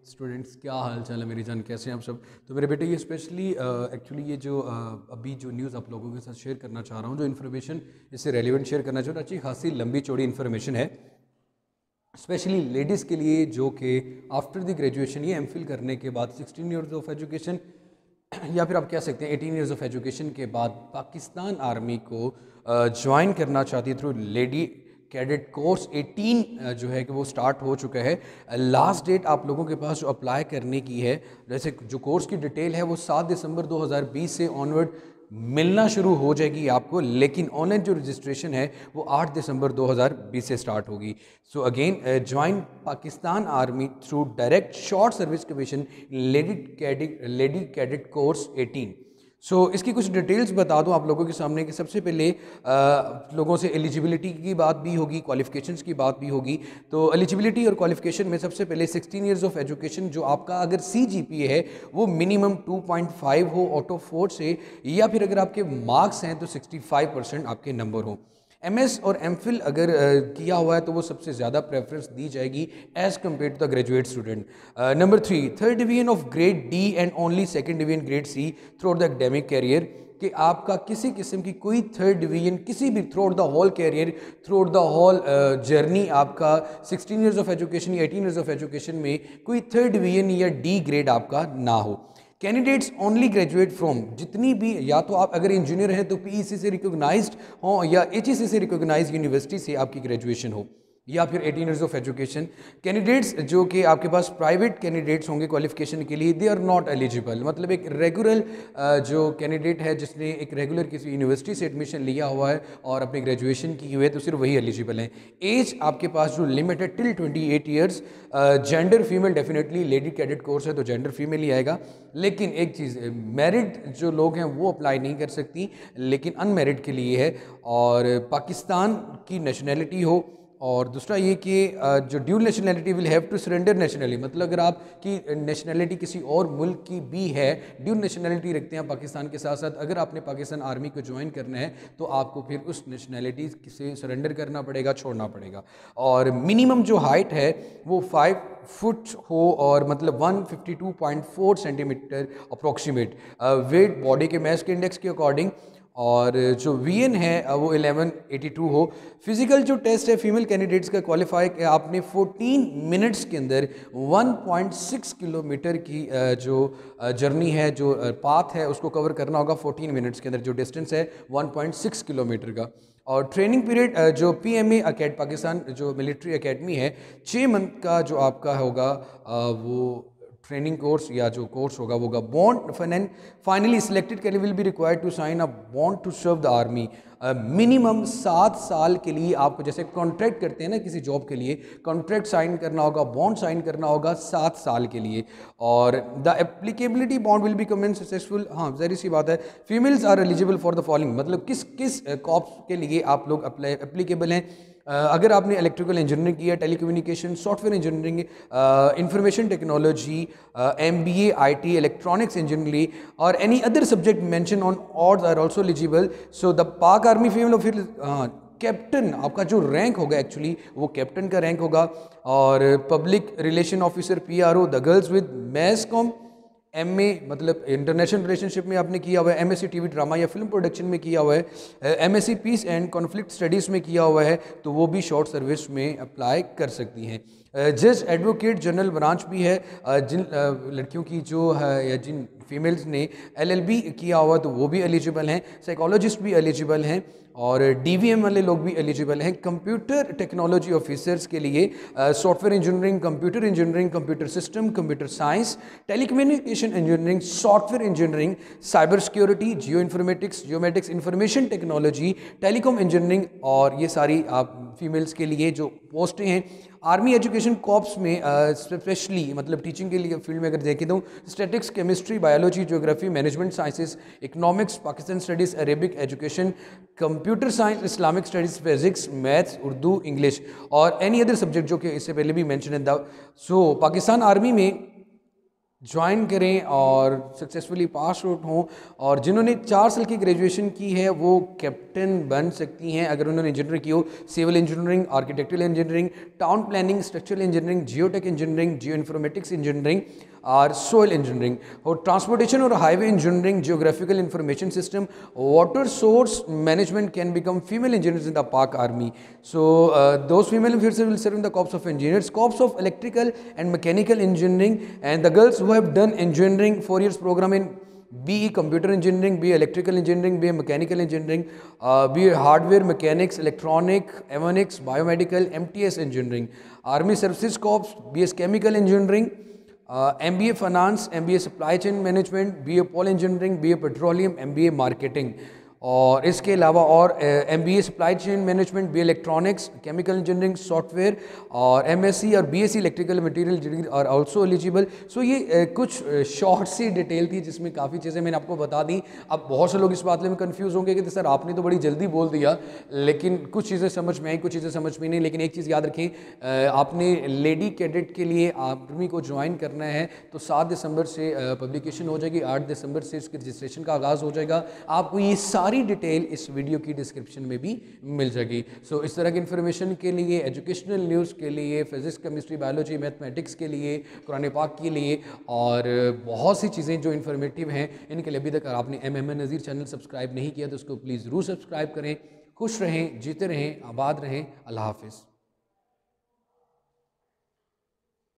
Students, क्या हाल चाल है मेरी जान, कैसे हैं आप सब। तो मेरे बेटे ये स्पेशली एक्चुअली ये जो अभी जो न्यूज़ आप लोगों के साथ शेयर करना चाह रहा हूँ, जो इन्फॉर्मेशन इससे रेलिवेंट शेयर करना चाह रहा हूँ, अच्छी खासी लंबी चौड़ी इन्फॉर्मेशन है, स्पेशली लेडीज़ के लिए जो कि आफ्टर द ग्रेजुएशन या एमफिल करने के बाद 16 ईयर्स ऑफ एजुकेशन या फिर आप कह सकते हैं 18 ईयर्स ऑफ एजुकेशन के बाद पाकिस्तान आर्मी को ज्वाइन करना चाहती है थ्रू लेडी कैडेट कोर्स। 18 जो है कि वो स्टार्ट हो चुका है। लास्ट डेट आप लोगों के पास जो अप्लाई करने की है, जैसे जो कोर्स की डिटेल है वो 7 दिसंबर 2020 से ऑनवर्ड मिलना शुरू हो जाएगी आपको, लेकिन ऑनलाइन जो रजिस्ट्रेशन है वो 8 दिसंबर 2020 से स्टार्ट होगी। So again join Pakistan army through direct short service commission lady cadet course 18। सो इसकी कुछ डिटेल्स बता दूं आप लोगों के सामने कि सबसे पहले लोगों से एलिजिबिलिटी की बात भी होगी, क्वालिफिकेशंस की बात भी होगी। तो एलिजिबिलिटी और क्वालिफिकेशन में सबसे पहले 16 इयर्स ऑफ एजुकेशन, जो आपका अगर CGPA है वो मिनिमम 2.5 हो आउट ऑफ 4 से, या फिर अगर आपके मार्क्स हैं तो 65% आपके नंबर हो। MS और MPhil अगर किया हुआ है तो वो सबसे ज़्यादा प्रेफरेंस दी जाएगी as compare to the graduate student. Number 3, third division of grade D and only second division grade C through the academic career, कि आपका किसी किस्म की कोई थर्ड डिवीजन किसी भी through the whole career, through the whole journey, आपका 16 years of education या 18 ईयर्स ऑफ एजुकेशन में कोई थर्ड डिवीजन या D ग्रेड आपका ना हो। कैंडिडेट्स ओनली ग्रेजुएट फ्रॉम, जितनी भी, या तो आप अगर इंजीनियर हैं तो PEC से रिकॉग्नाइज्ड हो या HEC से रिकॉग्नाइज्ड यूनिवर्सिटी से आपकी ग्रेजुएशन हो, या फिर 18 ईयर्स ऑफ एजुकेशन। कैंडिडेट्स जो कि आपके पास प्राइवेट कैंडिडेट्स होंगे क्वालिफिकेशन के लिए, दे आर नॉट एलिजिबल। मतलब एक रेगुलर जो कैंडिडेट है जिसने एक रेगुलर किसी यूनिवर्सिटी से एडमिशन लिया हुआ है और अपनी ग्रेजुएशन की हुई है तो सिर्फ वही एलिजिबल हैं। एज आपके पास जो लिमिट है till 28 years. Gender female, definitely lady cadet course है तो जेंडर फीमेल ही आएगा। लेकिन एक चीज़, मैरिड जो लोग हैं वो अप्लाई नहीं कर सकती, लेकिन अनमैरिड के लिए है, और पाकिस्तान की नेशनैलिटी हो। और दूसरा ये कि जो dual nationality will have to surrender nationally, मतलब अगर आपकी नेशनैलिटी किसी और मुल्क की भी है, ड्यूल नेशनैलिटी रखते हैं पाकिस्तान के साथ साथ, अगर आपने पाकिस्तान आर्मी को ज्वाइन करना है तो आपको फिर उस नेशनैलिटी से सरेंडर करना पड़ेगा, छोड़ना पड़ेगा। और मिनिमम जो हाइट है वो 5 फुट हो, और मतलब 152.4 सेंटीमीटर अप्रॉक्सीमेट। वेट बॉडी के मास के इंडेक्स के अकॉर्डिंग, और जो VN है वो 1182 हो। फिजिकल जो टेस्ट है फीमेल कैंडिडेट्स का क्वालिफाई, आपने 14 मिनट्स के अंदर 1.6 किलोमीटर की जो जर्नी है, जो पाथ है, उसको कवर करना होगा 14 मिनट्स के अंदर, जो डिस्टेंस है 1.6 किलोमीटर का। और ट्रेनिंग पीरियड जो PMA पाकिस्तान जो मिलिट्री एकेडमी है, 6 मंथ का जो आपका होगा वो ट्रेनिंग कोर्स या जो कोर्स होगा वो bond finally selected candidate will be required to sign a bond to serve the army. Minimum 7 साल के लिए आपको, जैसे कॉन्ट्रैक्ट करते हैं ना किसी जॉब के लिए, कॉन्ट्रैक्ट साइन करना होगा, बॉन्ड साइन करना होगा 7 साल के लिए। और the applicability bond will be comment successful. हाँ, ज़ाहिर सी बात है, females are eligible for the following, मतलब किस किस कॉप्स के लिए आप लोग एप्लीकेबल हैं। अगर आपने इलेक्ट्रिकल इंजीनियरिंग किया, telecommunication, software engineering, information technology, MBA IT, electronics engineering, और any other subject mention on awards are also eligible. So the Pak army female, और फिर कैप्टन आपका जो रैंक होगा एक्चुअली वो कैप्टन का रैंक होगा। और public relation officer PRO, the girls with mass com MA, मतलब इंटरनेशनल रिलेशनशिप में आपने किया हुआ है, MSc TV ड्रामा या फिल्म प्रोडक्शन में किया हुआ है, MSc peace and conflict studies में किया हुआ है, तो वो भी शॉर्ट सर्विस में अप्लाई कर सकती हैं। जज एडवोकेट जनरल ब्रांच भी है, जिन लड़कियों की जो है या जिन फीमेल्स ने LLB किया हुआ तो वो भी एलिजिबल हैं। साइकोलॉजिस्ट भी एलिजिबल हैं, और DVM वाले लोग भी एलिजिबल हैं। कंप्यूटर टेक्नोलॉजी ऑफिसर्स के लिए software engineering, computer system, computer science, telecommunication engineering, software engineering, cyber security, geomatics, information technology, telecom engineering, और ये सारी आप फीमेल्स के लिए जो पोस्टें हैं। आर्मी एजुकेशन कॉर्प्स में स्पेशली मतलब टीचिंग के लिए फील्ड में अगर देखें तो statics, chemistry, biology, geography, management sciences, economics, Pakistan studies, Arabic education, computer science, Islamic studies, physics, maths, Urdu, English, और एनी अदर सब्जेक्ट जो कि इससे पहले भी मेंशन है। सो पाकिस्तान आर्मी में ज्वाइन करें और सक्सेसफुली पास आउट हों। और जिन्होंने 4 साल की ग्रेजुएशन की है वो कैप्टन बन सकती हैं अगर उन्होंने इंजीनियरिंग की हो, civil engineering, architectural engineering, town planning, structural engineering, geotech engineering, geo informatics engineering और सोयल इंजीनियरिंग, और ट्रांसपोर्टेशन और highway engineering, geographical information system, water source management can become female engineers in the Pak army. So those female officers will serve in the corps of engineers, corps of electrical and mechanical engineering, and the girls who have done engineering 4 years program in BE computer engineering, BE electrical engineering, BE mechanical engineering, BE hardware mechanics, electronic, avionics, biomedical, MTS engineering, army services corps, BS chemical engineering, MBA finance, MBA supply chain management, BA pole engineering, BA petroleum, MBA marketing। और इसके अलावा और MBA supply chain management, BA electronics, chemical engineering, software, और MSc और BSc electrical material engineering और also eligible. सो ये कुछ short सी detail थी जिसमें काफ़ी चीज़ें मैंने आपको बता दी। अब बहुत से लोग इस बात में कंफ्यूज होंगे कि सर आपने तो बड़ी जल्दी बोल दिया, लेकिन कुछ चीज़ें समझ में आई, कुछ चीज़ें समझ में नहीं। लेकिन एक चीज़ याद रखें, आपने लेडी कैडेट के लिए आर्मी को ज्वाइन करना है तो 7 दिसंबर से पब्लिकेशन हो जाएगी, 8 दिसंबर से इसके रजिस्ट्रेशन का आगाज़ हो जाएगा। आपको ये सारी डिटेल इस वीडियो की डिस्क्रिप्शन में भी मिल जाएगी। सो इस तरह की इन्फॉर्मेशन के लिए, एजुकेशनल न्यूज़ के लिए, फिजिक्स, केमिस्ट्री, बायोलॉजी, मैथमेटिक्स के लिए, कुरान पाक के लिए और बहुत सी चीज़ें जो इन्फॉर्मेटिव हैं, इनके लिए अभी तक आपने MMN नज़ीर चैनल सब्सक्राइब नहीं किया तो उसको प्लीज़ ज़रूर सब्सक्राइब करें। खुश रहें, जीते रहें, आबाद रहें। अल्लाह हाफिज़।